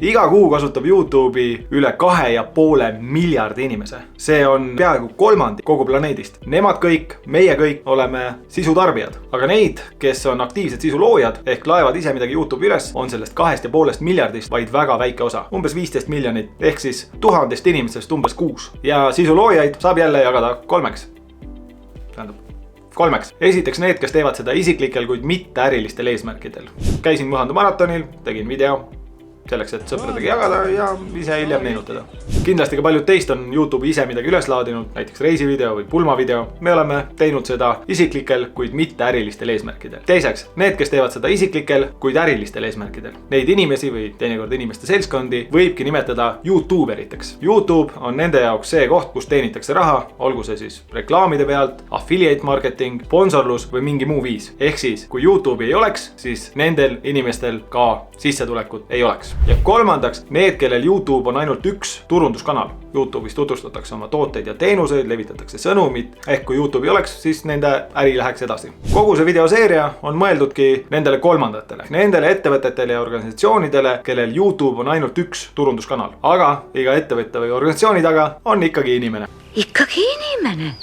Iga kuu kasutab YouTube'i üle 2,5 miljardi inimese. See on peaaegu kolmandik kogu planeedist. Nemad kõik, meie kõik oleme sisutarbijad. Aga neid, kes on aktiivsed sisuloojad ehk laevad ise midagi YouTube'i üles, on sellest 2,5 miljardist vaid väga väike osa. Umbes 15 miljonit ehk siis 1000 inimestest umbes 6. Ja sisuloojaid saab jälle jagada kolmeks. Esiteks need, kes teevad seda isiklikel, kuid mitte ärilistel eesmärkidel. Käisin Mõhandu maratonil, tegin video selleks, et sõpradega jagada ja ise hiljem meenutada. Kindlasti ka paljud teist on YouTube'i ise midagi üles laadinud, näiteks reisivideo või pulmavideo. Me oleme teinud seda isiklikel, kuid mitte ärilistel eesmärkidel. Teiseks, need, kes teevad seda isiklikel, kuid ärilistel eesmärkidel. Neid inimesi või teinekord inimeste seltskondi võibki nimetada YouTuberiteks. YouTube on nende jaoks see koht, kus teenitakse raha, olgu see siis reklaamide pealt, affiliate marketing, sponsorlus või mingi muu viis. Ehk siis, kui YouTube'i ei oleks, siis nendel inimestel ka sissetulekut ei oleks. Ja kolmandaks, need, kellel YouTube on ainult üks turunduskanal. YouTube'is tutvustatakse oma tooteid ja teenuseid, levitatakse sõnumit, ehk kui YouTube ei oleks, siis nende äri läheks edasi. Kogu see videoseeria on mõeldudki nendele kolmandatele, nendele ettevõtetele ja organisatsioonidele, kellel YouTube on ainult üks turunduskanal. Aga iga ettevõtte või organisatsiooni taga on ikkagi inimene. Ikkagi inimene?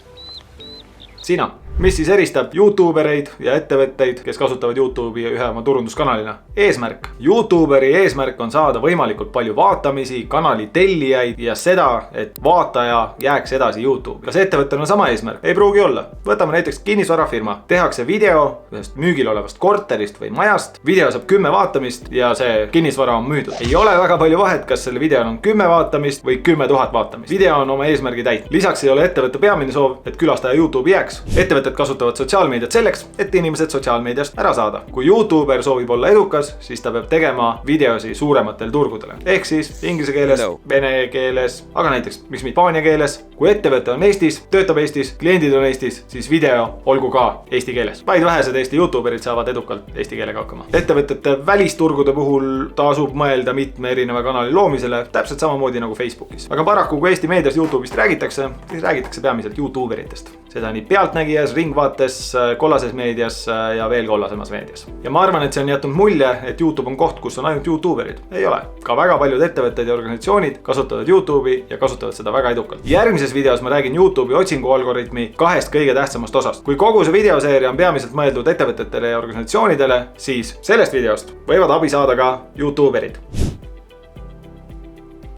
Sina. Mis siis eristab YouTubereid ja ettevõtteid, kes kasutavad YouTube'i ühe oma turunduskanalina? Eesmärk. YouTuberi eesmärk on saada võimalikult palju vaatamisi, kanali tellijaid ja seda, et vaataja jääks edasi YouTube'i. Kas ettevõttel on sama eesmärk? Ei pruugi olla. Võtame näiteks kinnisvarafirma. Tehakse video ühest müügil olevast korterist või majast. Video saab 10 vaatamist ja see kinnisvara on müüdud. Ei ole väga palju vahet, kas selle videol on 10 vaatamist või 10 000 vaatamist. Video on oma eesmärgi täitnud. Lisaks ei ole ettevõtte peamine soov, et külastaja YouTube'i jääks. Ettevõtted kasutavad sotsiaalmeediat selleks, et inimesed sotsiaalmeediast ära saada. Kui YouTuber soovib olla edukas, siis ta peab tegema videosi suurematel turgudele. Ehk siis inglise keeles, vene keeles, aga näiteks miks hispaania keeles. Kui ettevõte on Eestis, töötab Eestis, kliendid on Eestis, siis video olgu ka eesti keeles. Vaid vähesed Eesti YouTuberid saavad edukalt eesti keelega hakkama. Ettevõtete välisturgude puhul tasub mõelda mitme erineva kanali loomisele, täpselt samamoodi nagu Facebookis. Aga paraku, kui Eesti meedias YouTube'ist räägitakse, siis räägitakse peamiselt YouTuberitest. Seda nii pealtnägijas, ringvaates, kollases meedias ja veel kollasemas meedias. Ja ma arvan, et see on jätnud mulje, et YouTube on koht, kus on ainult YouTuberid. Ei ole. Ka väga paljud ettevõtted ja organisatsioonid kasutavad YouTube'i ja kasutavad seda väga edukalt. Järgmises videos ma räägin YouTube'i otsingu algoritmi 2 kõige tähtsamast osast. Kui kogu see videoseeria on peamiselt mõeldud ettevõtetele ja organisatsioonidele, siis sellest videost võivad abi saada ka YouTuberid.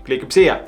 Klikib siia.